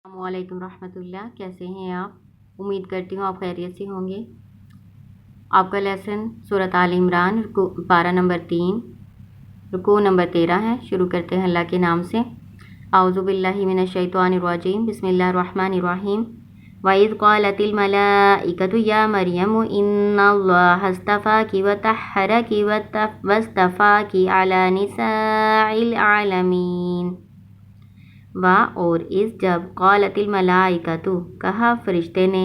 السلام علیکم ورحمۃ اللہ، کیسے ہیں آپ؟ امید کرتی ہوں آپ خیریت سے ہوں گے۔ آپ کا لیسن سورۃ آل عمران پارہ نمبر 3 رکوع نمبر 13 ہے۔ شروع کرتے ہیں اللہ کے نام سے۔ اعوذ باللہ من الشیطان الرجیم، بسم اللہ الرحمن الرحیم۔ وَإِذْ قَالَتِ الْمَلَائِكَةُ يَا مَرْيَمُ إِنَّ اللَّهَ اصْطَفَاكِ وَطَهَّرَكِ وَاصْطَفَاكِ عَلَى نِسَاءِ الْعَالَمِينَ۔ اور اس جب قالت الملائکۃ کہا فرشتے نے،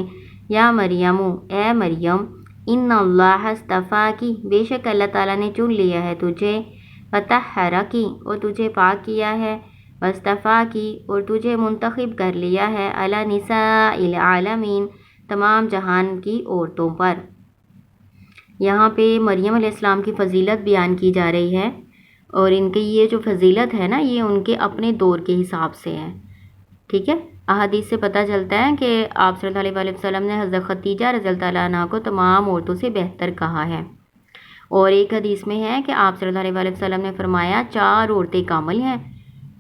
یا مریم اے مریم، ان اللہ اصطفاکی بے شک اللہ تعالیٰ نے چن لیا ہے تجھے، وطہرکی اور تجھے پاک کیا ہے، واصطفاکی اور تجھے منتخب کر لیا ہے، علی نساء العالمین تمام جہان کی عورتوں پر۔ یہاں پہ مریم علیہ السلام کی فضیلت بیان کی جا رہی ہے، اور ان کی یہ جو فضیلت ہے نا، یہ ان کے اپنے دور کے حساب سے ہے، ٹھیک ہے۔ احادیث سے پتہ چلتا ہے کہ آپ صلی اللہ علیہ وسلم نے حضرت خدیجہ رضی اللہ عنہا کو تمام عورتوں سے بہتر کہا ہے، اور ایک حدیث میں ہے کہ آپ صلی اللہ علیہ وسلم نے فرمایا 4 عورتیں کامل ہیں،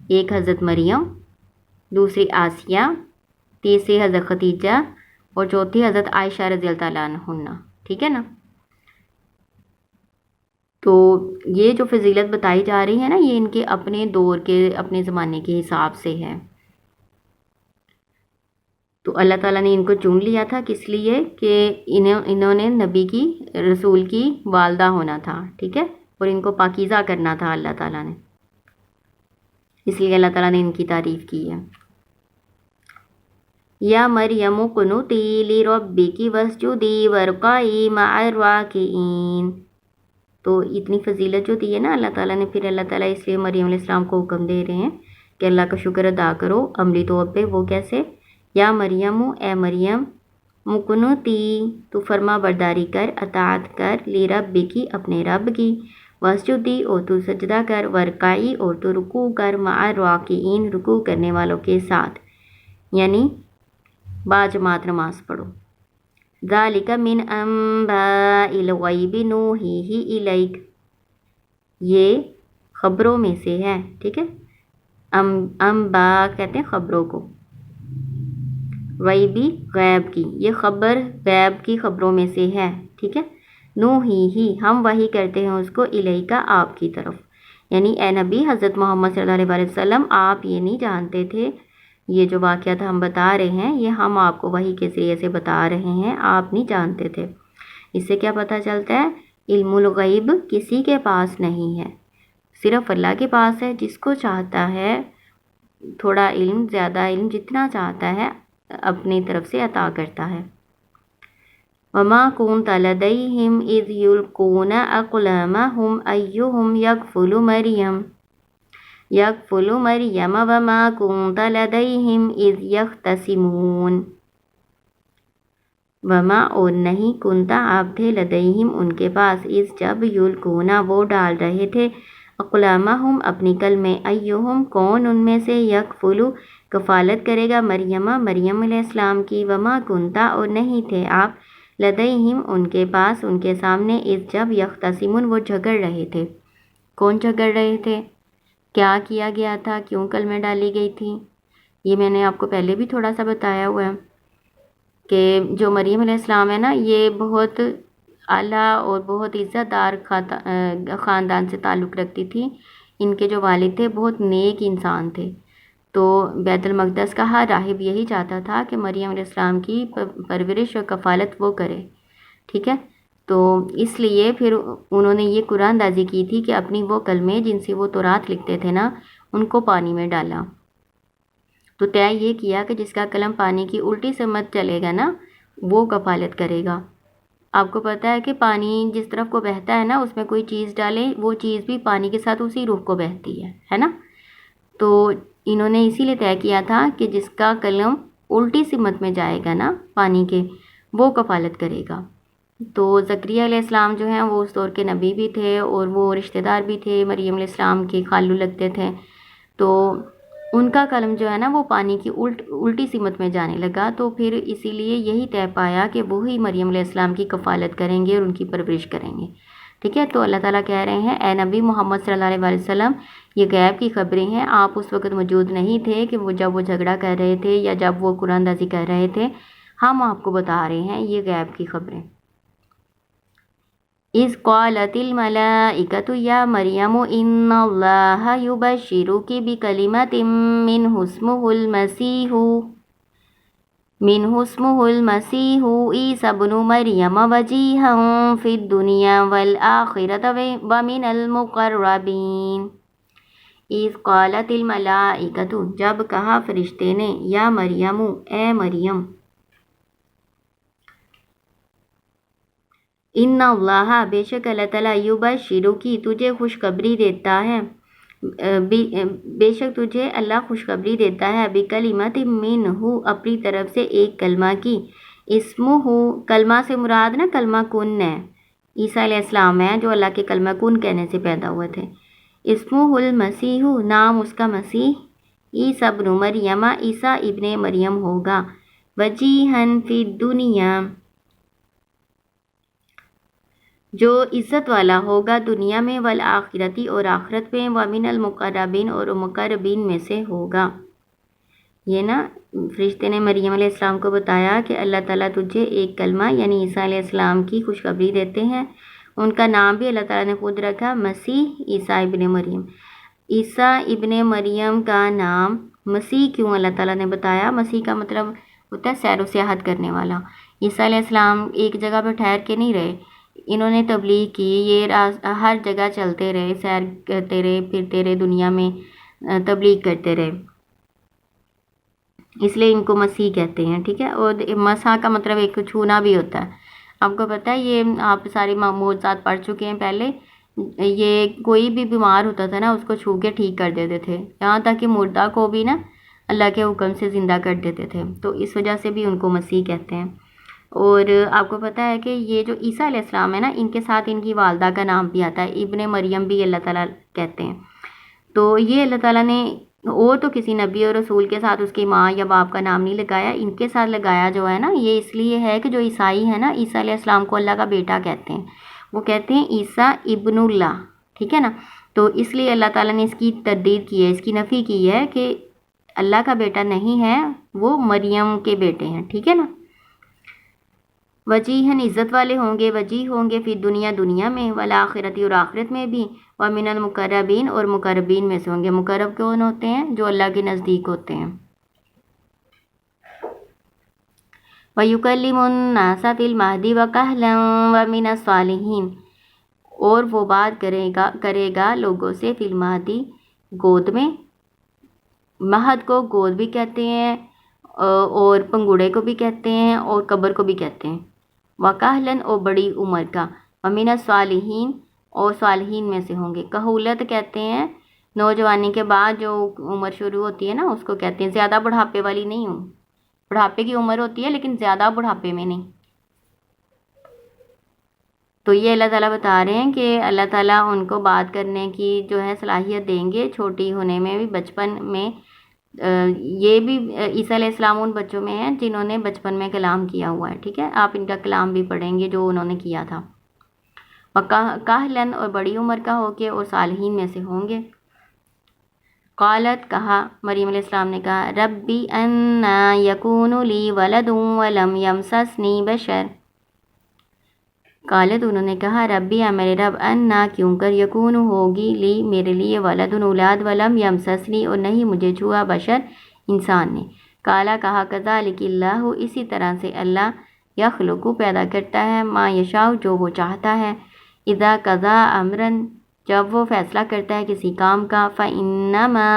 ایک حضرت مریم، دوسری آسیہ، تیسری حضرت خدیجہ، اور چوتھی حضرت عائشہ رضی اللہ عنہا، ٹھیک ہے نا۔ تو یہ جو فضیلت بتائی جا رہی ہے نا، یہ ان کے اپنے دور کے، اپنے زمانے کے حساب سے ہے۔ تو اللہ تعالیٰ نے ان کو چن لیا تھا، کس لیے کہ انہوں نے نبی کی، رسول کی والدہ ہونا تھا، ٹھیک ہے، اور ان کو پاکیزہ کرنا تھا اللہ تعالیٰ نے، اس لیے اللہ تعالیٰ نے ان کی تعریف کی ہے۔ یا مریم قنوتی لربک واسجدی وارکعی مع الراکعین۔ تو اتنی فضیلت جو دی ہے نا اللہ تعالیٰ نے، پھر اللہ تعالیٰ اس لیے مریم علیہ السلام کو حکم دے رہے ہیں کہ اللہ کا شکر ادا کرو عملی طور پہ۔ وہ کیسے؟ یا مریم اے مریم، مقنوتی تو فرما برداری کر، اطاعت کر، لربکی اپنے رب کی، واسجدی اور تو سجدہ کر، ورکعی اور تو رکوع کر، مع الراکعین رکوع کرنے والوں کے ساتھ، یعنی باجماعت نماز پڑھو۔ ذالک من انباء الغیب نوحیہ الیک، یہ خبروں میں سے ہے، ٹھیک ہے۔ انباء کہتے ہیں خبروں کو، غیبی غیب کی، یہ خبر غیب کی خبروں میں سے ہے، ٹھیک ہے۔ نوحیہ ہم وحی کرتے ہیں اس کو، الیکا آپ کی طرف، یعنی اے نبی حضرت محمد صلی اللہ علیہ وسلم، آپ یہ نہیں جانتے تھے، یہ جو واقعات ہم بتا رہے ہیں یہ ہم آپ کو وحی کے ذریعے سے بتا رہے ہیں، آپ نہیں جانتے تھے۔ اس سے کیا پتہ چلتا ہے؟ علم الغیب کسی کے پاس نہیں ہے، صرف اللہ کے پاس ہے۔ جس کو چاہتا ہے تھوڑا علم، زیادہ علم، جتنا چاہتا ہے اپنی طرف سے عطا کرتا ہے۔ وما كنت لديهم اذ يلقون اقلامهم ايهم يكفل مريم وما كنت لديهم اذ يختصمون۔ وما اور نہیں، کنتا آپ تھے، لدیہم ان کے پاس، اس جب، یلقونا وہ ڈال رہے تھے، اقلامہم اپنی قلمیں، ایہم کون ان میں سے، یکفلو کفالت کرے گا، مریم علیہ السلام کی، وما کنتا اور نہیں تھے آپ، لدیہم ان کے پاس، ان کے سامنے، اس جب، یختصمون وہ جھگڑ رہے تھے۔ کون جھگڑ رہے تھے؟ کیا کیا گیا تھا؟ کیوں کلمیں ڈالی گئی تھی؟ یہ میں نے آپ کو پہلے بھی تھوڑا سا بتایا ہوا ہے کہ جو مریم علیہ السلام ہے نا، یہ بہت اعلیٰ اور بہت عزت دار خاندان سے تعلق رکھتی تھی۔ ان کے جو والد تھے بہت نیک انسان تھے، تو بیت المقدس کا ہر راہب یہی چاہتا تھا کہ مریم علیہ السلام کی پرورش اور کفالت وہ کرے، ٹھیک ہے۔ تو اس لیے پھر انہوں نے یہ قرآن اندازی کی تھی کہ اپنی وہ کلمیں جن سے وہ تورات لکھتے تھے نا، ان کو پانی میں ڈالا۔ تو طے یہ کیا کہ جس کا قلم پانی کی الٹی سمت چلے گا نا، وہ کفالت کرے گا۔ آپ کو پتہ ہے کہ پانی جس طرف کو بہتا ہے نا، اس میں کوئی چیز ڈالے، وہ چیز بھی پانی کے ساتھ اسی رخ کو بہتی ہے نا۔ تو انہوں نے اسی لیے طے کیا تھا کہ جس کا قلم الٹی سمت میں جائے گا نا پانی کے، وہ کفالت کرے گا۔ تو زکریا علیہ السلام جو ہیں وہ اس دور کے نبی بھی تھے، اور وہ رشتہ دار بھی تھے، مریم علیہ السلام کے خالو لگتے تھے، تو ان کا قلم جو ہے نا وہ پانی کی الٹی سمت میں جانے لگا، تو پھر اسی لیے یہی طے پایا کہ وہی مریم علیہ السلام کی کفالت کریں گے اور ان کی پرورش کریں گے، ٹھیک ہے. تو اللہ تعالیٰ کہہ رہے ہیں اے نبی محمد صلی اللہ علیہ وسلم یہ غیب کی خبریں ہیں, آپ اس وقت موجود نہیں تھے کہ جب وہ جھگڑا کر رہے تھے یا جب وہ قرآن اندازی کر رہے تھے, ہم آپ کو بتا رہے ہیں یہ غیب کی خبریں. اذ قالت الملائکۃ یا مریم ان اللہ یبشرک بکلمۃ منہ اسمہ المسیح عیسی ابن مریم وجیہا فی الدنیا والآخرۃ ومن المقربین. اذ قالت الملائکۃ جب کہا فرشتے نے, یا مریم اے مریم, ان اللہ بے شک اللہ تعالیٰ یبشرکی تجھے خوشخبری دیتا ہے, بے شک تجھے اللہ خوشخبری دیتا ہے, بکلمۃ منہ اپنی طرف سے ایک کلمہ کی, اسمہ کلمہ سے مراد نا کلمہ کن ہے, عیسیٰ علیہ السلام ہے جو اللہ کے کلمہ کن کہنے سے پیدا ہوئے تھے. اسمہ المسیح نام اس کا مسیح, عیسی ابن مریم عیسیٰ ابن مریم ہوگا, وجیہن فی الدنیا جو عزت والا ہوگا دنیا میں, والآخرتی اور آخرت میں, ومن المقربین اور مقربین میں سے ہوگا. یہ نا فرشتے نے مریم علیہ السلام کو بتایا کہ اللہ تعالیٰ تجھے ایک کلمہ یعنی عیسیٰ علیہ السلام کی خوشخبری دیتے ہیں. ان کا نام بھی اللہ تعالیٰ نے خود رکھا, مسیح عیسیٰ ابن مریم. عیسیٰ ابن مریم کا نام مسیح کیوں اللہ تعالیٰ نے بتایا؟ مسیح کا مطلب ہوتا ہے سیر و سیاحت کرنے والا. عیسیٰ علیہ السلام ایک جگہ پہ ٹھہر کے نہیں رہے, انہوں نے تبلیغ کی, یہ ہر جگہ چلتے رہے, سیر کرتے رہے, پھرتے رہے, دنیا میں تبلیغ کرتے رہے, اس لیے ان کو مسیح کہتے ہیں. ٹھیک ہے. اور مسح کا مطلب ایک چھونا بھی ہوتا ہے. آپ کو پتہ ہے یہ آپ سارے معجزات پڑھ چکے ہیں پہلے, یہ کوئی بھی بیمار ہوتا تھا نا اس کو چھو کے ٹھیک کر دیتے تھے, یہاں تک کہ مردہ کو بھی نا اللہ کے حکم سے زندہ کر دیتے تھے. تو اس وجہ سے بھی ان کو مسیح کہتے ہیں. اور آپ کو پتہ ہے کہ یہ جو عیسیٰ علیہ السلام ہے نا, ان کے ساتھ ان کی والدہ کا نام بھی آتا ہے, ابن مریم بھی اللہ تعالیٰ کہتے ہیں. تو یہ اللہ تعالیٰ نے اور تو کسی نبی اور رسول کے ساتھ اس کی ماں یا باپ کا نام نہیں لگایا, ان کے ساتھ لگایا جو ہے نا یہ اس لیے ہے کہ جو عیسائی ہے نا عیسیٰ علیہ السلام کو اللہ کا بیٹا کہتے ہیں, وہ کہتے ہیں عیسیٰ ابن اللہ. ٹھیک ہے نا. تو اس لیے اللہ تعالیٰ نے اس کی تردید کی ہے, اس کی نفی کی ہے کہ اللہ کا بیٹا نہیں ہے, وہ مریم کے بیٹے ہیں. ٹھیک ہے نا. وجیہن عزت والے ہوں گے, وجیح ہوں گے, فی دنیا دنیا میں, والآخرتی اور آخرت میں بھی, ومن المقربین اور مقربین میں سے ہوں گے. مقرب کون ہوتے ہیں؟ جو اللہ کے نزدیک ہوتے ہیں. وَيُكَلِّمُ النَّاسَ فِي الْمَهْدِ وَكَهْلًا وَمِنَ الصَّالِحِينَ اور وہ بات کرے گا لوگوں سے فی المہدی گود میں. مہد کو گود بھی کہتے ہیں اور پنگوڑے کو بھی کہتے ہیں اور قبر کو بھی کہتے ہیں. وَكَهْلًا اور بڑی عمر کا. وَمِنَ الصَّالِحِينَ اور صالحین میں سے ہوں گے. کہولت کہتے ہیں نوجوانی کے بعد جو عمر شروع ہوتی ہے نا اس کو کہتے ہیں. زیادہ بڑھاپے والی نہیں ہوں, بڑھاپے کی عمر ہوتی ہے لیکن زیادہ بڑھاپے میں نہیں. تو یہ اللہ تعالیٰ بتا رہے ہیں کہ اللہ تعالیٰ ان کو بات کرنے کی جو ہے صلاحیت دیں گے, چھوٹی ہونے میں بھی, بچپن میں. یہ بھی عیسیٰ علیہ السلام ان بچوں میں ہیں جنہوں نے بچپن میں کلام کیا ہوا ہے. ٹھیک ہے. آپ ان کا کلام بھی پڑھیں گے جو انہوں نے کیا تھا. کاہلن اور بڑی عمر کا ہو کے, اور صالحین میں سے ہوں گے. قالت کہا, مریم علیہ السلام نے کہا, ربی انا یکون لی ولد ولم یمسسنی بشر. قالت انہوں نے کہا, ربی میرے رب, انا کیوں کر, یکون ہوگی, لی میرے لیے, ولد اولاد, ولم یمسسنی اور نہیں مجھے چھوا, بشر انسان نے. قالا کہا, کذالک اللہ اسی طرح سے اللہ, یخلق پیدا کرتا ہے, ما یشاء جو وہ چاہتا ہے, اذا قضا امرن جب وہ فیصلہ کرتا ہے کسی کام کا, فانما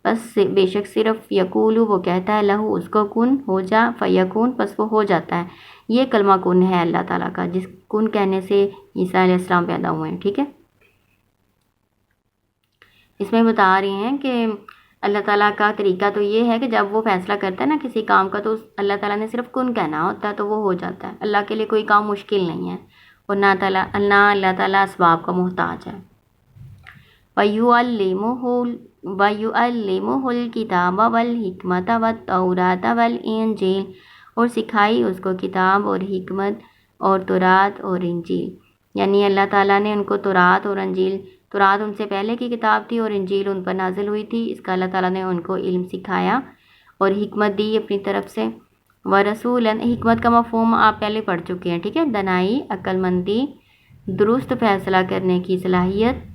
پس بے شک صرف, یقول وہ کہتا ہے, لہو اس کو, کن ہو جا, فیکون پس وہ ہو جاتا ہے. یہ کلمہ کن ہے اللہ تعالیٰ کا, جس کن کہنے سے عیسیٰ علیہ السلام پیدا ہوئے ہیں. ٹھیک ہے. اس میں بتا رہے ہیں کہ اللہ تعالیٰ کا طریقہ تو یہ ہے کہ جب وہ فیصلہ کرتا ہے نا کسی کام کا, تو اللہ تعالیٰ نے صرف کن کہنا ہوتا ہے تو وہ ہو جاتا ہے. اللہ کے لیے کوئی کام مشکل نہیں ہے, اور نہ اللہ تعالیٰ اسباب کا محتاج ہے. وَيُعَلِّمُهُ الْكِتَابَ وَالْحِكْمَةَ وَالتَّوْرَاةَ وَالْإِنْجِيلَ اور سکھائی اس کو کتاب اور حکمت اور تورات اور انجیل. یعنی اللہ تعالیٰ نے ان کو تورات اور انجیل، تورات ان سے پہلے کی کتاب تھی اور انجیل ان پر نازل ہوئی تھی، اس کا اللہ تعالیٰ نے ان کو علم سکھایا اور حکمت دی اپنی طرف سے۔ ورسولاً، حکمت کا مفہوم آپ پہلے پڑھ چکے ہیں، ٹھیک ہے، دانائی، عقل مندی، درست فیصلہ کرنے کی صلاحیت،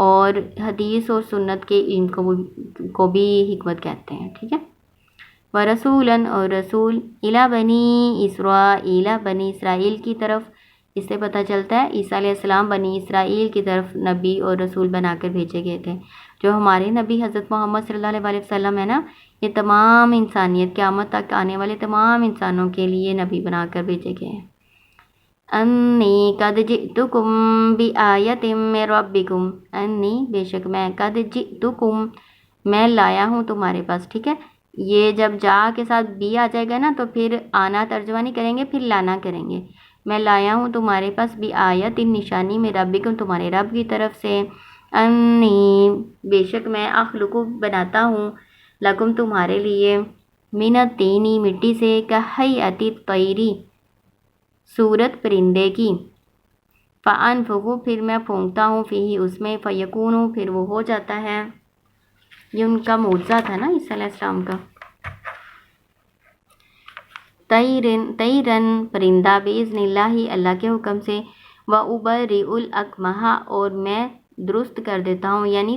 اور حدیث اور سنت کے علم کو بھی حکمت کہتے ہیں، ٹھیک ہے۔ ورسولاً، اور رسول، الی بنی اسرائیل، بنی اسرائیل کی طرف، اس سے پتہ چلتا ہے عیسیٰ علیہ السلام بنی اسرائیل کی طرف نبی اور رسول بنا کر بھیجے گئے تھے۔ جو ہمارے نبی حضرت محمد صلی اللہ علیہ وسلم ہے نا، یہ تمام انسانیت، قیامت تک آنے والے تمام انسانوں کے لیے نبی بنا کر بھیجے گئے ہیں۔ انی قد جئتکم بآیۃ من ربکم، انی، بے شک میں، قد جئتکم، میں لایا ہوں تمہارے پاس، ٹھیک ہے۔ یہ جب جا کے ساتھ بھی آ جائے گا نا تو پھر آنا ترجمہ نہیں کریں گے، پھر لانا کریں گے۔ میں لایا ہوں تمہارے پاس بآیۃ، نشانی، من ربکم، تمہارے رب کی طرف سے، انی، بے شک میں، اخلق، بناتا ہوں، لکم، تمہارے لیے، من الطین، مٹی سے، کہیئۃ الطیر، صورت پرندے کی، فانفخ، پھر میں پھونکتا ہوں، فیہ، اس میں، فیکون، پھر وہ ہو جاتا ہے۔ یہ ان کا معجزہ تھا نا عیسیٰ علیہ السلام کا۔ طیرن، پرندہ، باذن اللہ، اللہ کے حکم سے، وابرئ الاکمہ، اور میں درست کر دیتا ہوں، یعنی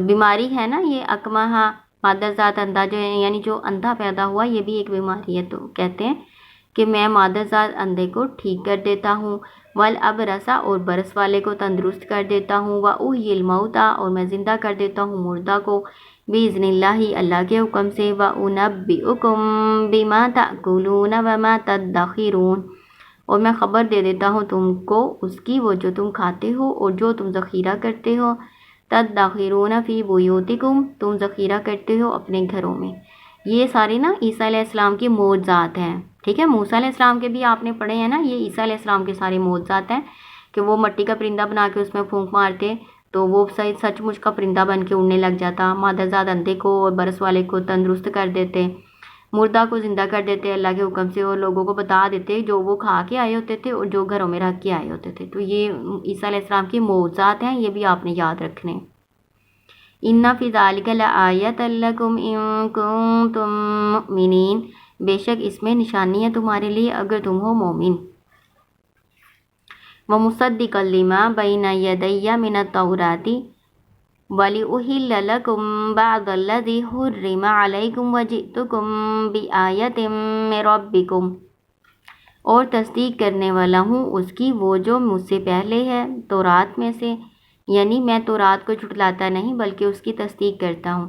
بیماری ہے نا یہ اکمہ، مادہ ذات اندھا جو ہے، یعنی جو اندھا پیدا ہوا یہ بھی ایک بیماری ہے، تو کہتے ہیں کہ میں مادہ ذات اندھے کو ٹھیک کر دیتا ہوں، والابرص، اور برس والے کو تندرست کر دیتا ہوں، واحیی الموتیٰ، اور میں زندہ کر دیتا ہوں مردہ کو، باذن اللہ، اللہ کے حکم سے، وانبئکم بما تاکلون وما تدخرون، اور میں خبر دے دیتا ہوں تم کو اس کی، وہ جو تم کھاتے ہو اور جو تم ذخیرہ کرتے ہو، تدخرون فی بیوتکم، تم ذخیرہ کرتے ہو اپنے گھروں میں۔ یہ ساری نا عیسیٰ علیہ السلام کی معجزات ہیں، ٹھیک ہے۔ موسیٰ علیہ السلام کے بھی آپ نے پڑھے ہیں نا، یہ عیسیٰ علیہ السلام کے سارے معجزات ہیں کہ وہ مٹی کا پرندہ بنا کے اس میں پھونک مارتے تو وہ سچ مچ کا پرندہ بن کے اڑنے لگ جاتا، مادہ ذات اندھے کو اور برس والے کو تندرست کر دیتے، مردہ کو زندہ کر دیتے اللہ کے حکم سے، اور لوگوں کو بتا دیتے جو وہ کھا کے آئے ہوتے تھے اور جو گھروں میں رکھ کے آئے ہوتے تھے۔ تو یہ عیسیٰ علیہ السلام کی معجزات ہیں، یہ بھی آپ نے یاد رکھنے۔ ان فی ذلک لآیۃ لکم ان کنتم مؤمنین، بے شک اس میں نشانی ہے تمہارے لیے اگر تم ہو مومن۔ ومصدقا لما بین یدی من التوراۃ وَلِأُحِلَّ لَكُمْ بَعْضَ الَّذِي حُرِّمَ عَلَيْكُمْ وَجِئْتُكُمْ بِآیَةٍ مِّن رَبِّكُمْ، اور تصدیق کرنے والا ہوں اس کی وہ جو مجھ سے پہلے ہے تورات میں سے، یعنی میں تورات کو جھٹلاتا نہیں بلکہ اس کی تصدیق کرتا ہوں۔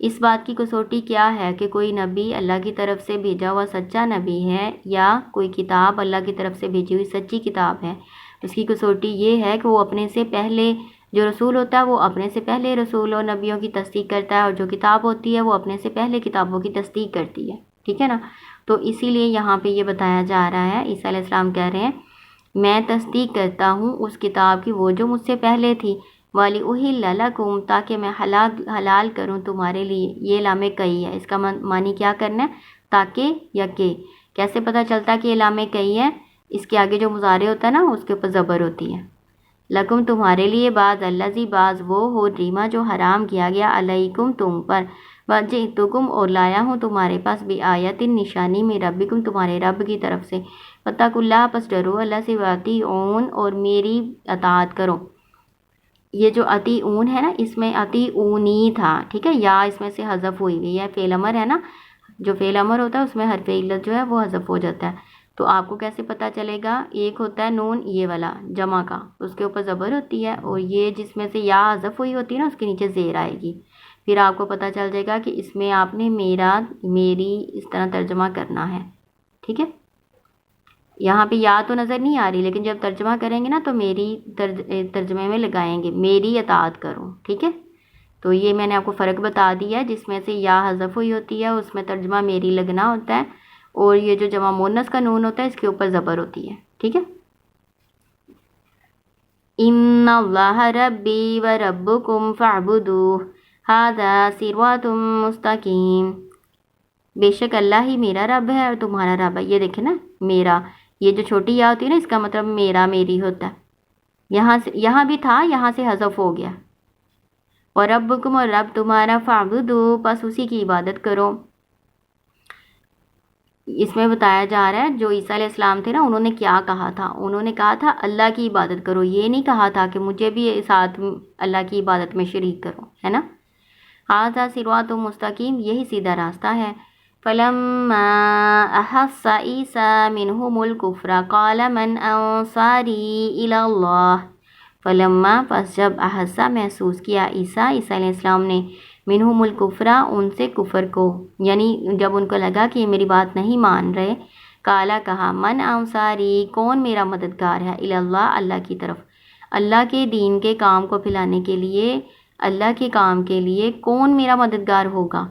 اس بات کی کسوٹی کیا ہے کہ کوئی نبی اللہ کی طرف سے بھیجا ہوا سچا نبی ہے یا کوئی کتاب اللہ کی طرف سے بھیجی ہوئی سچی کتاب ہے۔ اس کی کسوٹی یہ ہے کہ وہ اپنے سے پہلے، جو رسول ہوتا ہے وہ اپنے سے پہلے رسول اور نبیوں کی تصدیق کرتا ہے، اور جو کتاب ہوتی ہے وہ اپنے سے پہلے کتابوں کی تصدیق کرتی ہے، ٹھیک ہے نا۔ تو اسی لیے یہاں پہ یہ بتایا جا رہا ہے، عیسیٰ علیہ السلام کہہ رہے ہیں میں تصدیق کرتا ہوں اس کتاب کی وہ جو مجھ سے پہلے تھی، وَلِأُحِلَّ لَكُمْ، تاکہ میں حلال کروں تمہارے لیے۔ یہ لام کئی ہے، اس کا معنی کیا کرنا ہے، تاکہ یا کہ۔ کیسے پتہ چلتا ہے کہ یہ لام کئی ہے؟ اس کے آگے جو مضارع ہوتا ہے نا اس کے اوپر زبر ہوتی ہے۔ لکم، تمہارے لیے، بعض الذی، بعض وہ، حرم، جو حرام کیا گیا، علیکم، تم پر، وجئتکم، اور لایا ہوں تمہارے پاس، بآیۃ، نشانی، من ربکم، تمہارے رب کی طرف سے، واتقوا اللہ، پس ڈرو اللہ سے، واطیعون، اور میری اطاعت کرو۔ یہ جو اطیعون ہے نا اس میں اطیعونی تھا، ٹھیک ہے، یا اس میں سے حذف ہوئی ہوئی ہے، فعل امر ہے نا، جو فعل امر ہوتا ہے اس میں حرف علت جو ہے وہ حذف ہو جاتا ہے۔ تو آپ کو کیسے پتہ چلے گا؟ ایک ہوتا ہے نون یہ والا جمع کا، اس کے اوپر زبر ہوتی ہے، اور یہ جس میں سے یا حذف ہوئی ہوتی ہے نا اس کے نیچے زیر آئے گی، پھر آپ کو پتہ چل جائے گا کہ اس میں آپ نے میرا، میری اس طرح ترجمہ کرنا ہے، ٹھیک ہے۔ یہاں پہ یا تو نظر نہیں آ رہی، لیکن جب ترجمہ کریں گے نا تو میری ترجمے میں لگائیں گے، میری اطاعت کرو، ٹھیک ہے۔ تو یہ میں نے آپ کو فرق بتا دیا ہے، جس میں سے یا حذف ہوئی ہوتی ہے اس میں ترجمہ میری لگنا ہوتا ہے، اور یہ جو جمع مؤنث کا نون ہوتا ہے اس کے اوپر زبر ہوتی ہے، ٹھیک ہے۔ ان اللہ ربی و ربکم فاعبدوہ ھذا صراط مستقیم، بے شک اللہ ہی میرا رب ہے اور تمہارا رب ہے۔ یہ دیکھیں نا، میرا، یہ جو چھوٹی یا ہوتی ہے نا اس کا مطلب میرا میری ہوتا ہے، یہاں بھی تھا، یہاں سے حذف ہو گیا. اور ربکم، اور رب تمہارا، فاعبدو بس اسی کی عبادت کرو. اس میں بتایا جا رہا ہے جو عیسیٰ علیہ السلام تھے نا انہوں نے کیا کہا تھا، انہوں نے کہا تھا اللہ کی عبادت کرو، یہ نہیں کہا تھا کہ مجھے بھی ساتھ اللہ کی عبادت میں شریک کرو، ہے نا. ھذا صراط مستقیم، یہی سیدھا راستہ ہے. فلما احس عیسیٰ منہم الکفر قال من انصاری الی اللہ. فلما، پس جب، احسا محسوس کیا، عیسیٰ علیہ السلام نے، منہم الکفر ان سے کفر کو، یعنی جب ان کو لگا کہ یہ میری بات نہیں مان رہے، کالا کہا، من انصاری کون میرا مددگار ہے، الی اللہ اللہ کی طرف، اللہ کے دین کے کام کو پھیلانے کے لیے، اللہ کے کام کے لیے کون میرا مددگار ہوگا.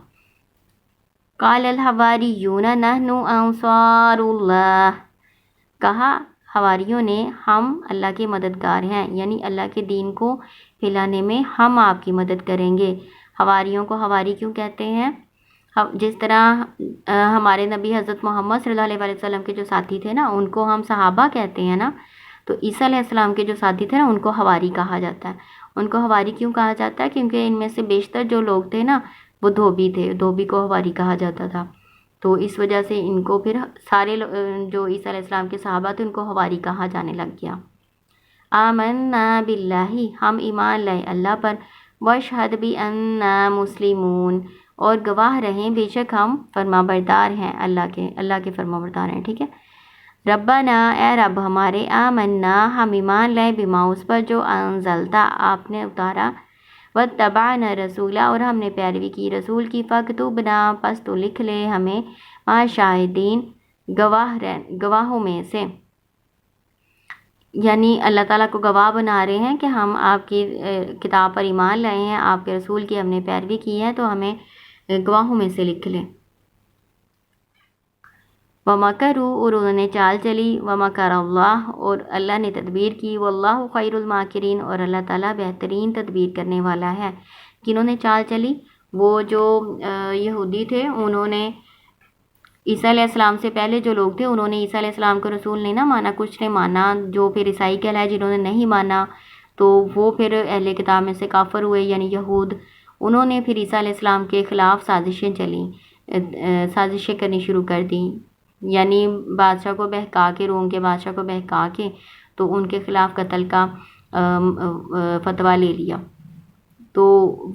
قال الحواریون نحن انصار اللہ، کہا حواریوں نے ہم اللہ کے مددگار ہیں، یعنی اللہ کے دین کو پھیلانے میں ہم آپ کی مدد کریں گے. حواریوں کو حواری کیوں کہتے ہیں؟ جس طرح ہمارے نبی حضرت محمد صلی اللہ علیہ وسلم کے جو ساتھی تھے نا ان کو ہم صحابہ کہتے ہیں نا، تو عیسیٰ علیہ السلام کے جو ساتھی تھے نا ان کو حواری کہا جاتا ہے. ان کو حواری کیوں کہا جاتا ہے؟ کیونکہ ان میں سے بیشتر جو لوگ تھے نا وہ دھوبی تھے، دھوبی کو حواری کہا جاتا تھا. تو اس وجہ سے ان کو پھر سارے جو عیسیٰ علیہ السلام کے صحابہ تھے ان کو حواری کہا جانے لگ گیا. آمنا باللہ، ہم ایمان لائے اللہ پر، واشہد بأننا مسلمون، اور گواہ رہیں بے شک ہم فرما بردار ہیں، اللہ کے فرما بردار ہیں. ٹھیک ہے. ربنا، اے رب ہمارے، آمنا ہم ایمان لائے، بما اس پر جو انزلتا آپ نے اتارا، واتبعنا رسولہ اور ہم نے پیروی کی رسول کی، فاکتبنا پس تو لکھ لے ہمیں، مع شاہدین گواہوں میں سے، یعنی اللہ تعالیٰ کو گواہ بنا رہے ہیں کہ ہم آپ کی کتاب پر ایمان لائے ہیں، آپ کے رسول کی ہم نے پیروی کی ہے، تو ہمیں گواہوں میں سے لکھ لیں. وَمَكَرُوا اور انہوں نے چال چلی، وَمَكَرَ اللَّهُ اور اللہ نے تدبیر کی، وَاللَّهُ خَيْرُ الْمَاكِرِينَ اور اللہ تعالیٰ بہترین تدبیر کرنے والا ہے. کنہوں نے چال چلی؟ وہ جو یہودی تھے، انہوں نے عیسیٰ علیہ السلام سے پہلے جو لوگ تھے انہوں نے عیسیٰ علیہ السلام کو رسول نہیں نہ مانا، کچھ نے مانا، جو پھر عیسائی کہلائے. جنہوں نے نہیں مانا تو وہ پھر اہل کتاب میں سے کافر ہوئے، یعنی یہود. انہوں نے پھر عیسیٰ علیہ السلام کے خلاف سازشیں کرنی شروع کر دیں، یعنی بادشاہ کو بہکا کے، روم کے بادشاہ کو بہکا کے تو ان کے خلاف قتل کا فتویٰ لے لیا. تو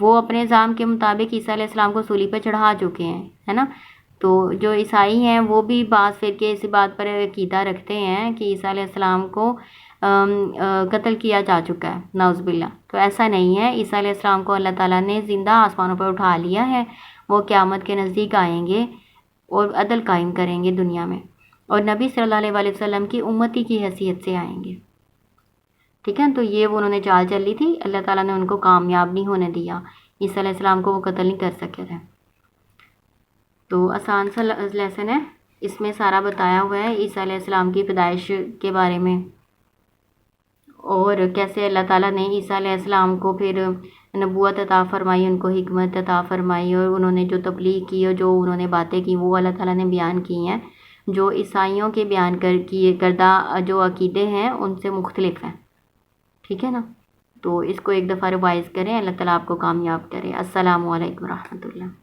وہ اپنے نظام کے مطابق عیسیٰ علیہ السلام کو صلیب پہ چڑھا چکے ہیں، ہے نا. تو جو عیسائی ہیں وہ بھی بعض فرقے اسی بات پر عقیدہ رکھتے ہیں کہ عیسیٰ علیہ السلام کو قتل کیا جا چکا ہے، نعوذ باللہ. تو ایسا نہیں ہے، عیسیٰ علیہ السلام کو اللہ تعالیٰ نے زندہ آسمانوں پر اٹھا لیا ہے. وہ قیامت کے نزدیک آئیں گے اور عدل قائم کریں گے دنیا میں، اور نبی صلی اللہ علیہ وسلم کی امتی کی حیثیت سے آئیں گے. ٹھیک ہے. تو یہ وہ انہوں نے چال چل لی تھی، اللہ تعالیٰ نے ان کو کامیاب نہیں ہونے دیا، عیسیٰ علیہ السلام کو وہ قتل نہیں کر سکے تھے. تو آسان سا لیسن ہے، اس میں سارا بتایا ہوا ہے عیسیٰ علیہ السلام کی پیدائش کے بارے میں، اور کیسے اللہ تعالیٰ نے عیسیٰ علیہ السلام کو پھر نبوت عطا فرمائی، ان کو حکمت عطا فرمائی، اور انہوں نے جو تبلیغ کی اور جو انہوں نے باتیں کی وہ اللہ تعالیٰ نے بیان کی ہیں، جو عیسائیوں کے بیان کیے کردہ جو عقیدے ہیں ان سے مختلف ہیں. ٹھیک ہے نا. تو اس کو ایک دفعہ ریوائز کریں، اللہ تعالیٰ آپ کو کامیاب کرے. السلام علیکم ورحمۃ اللہ.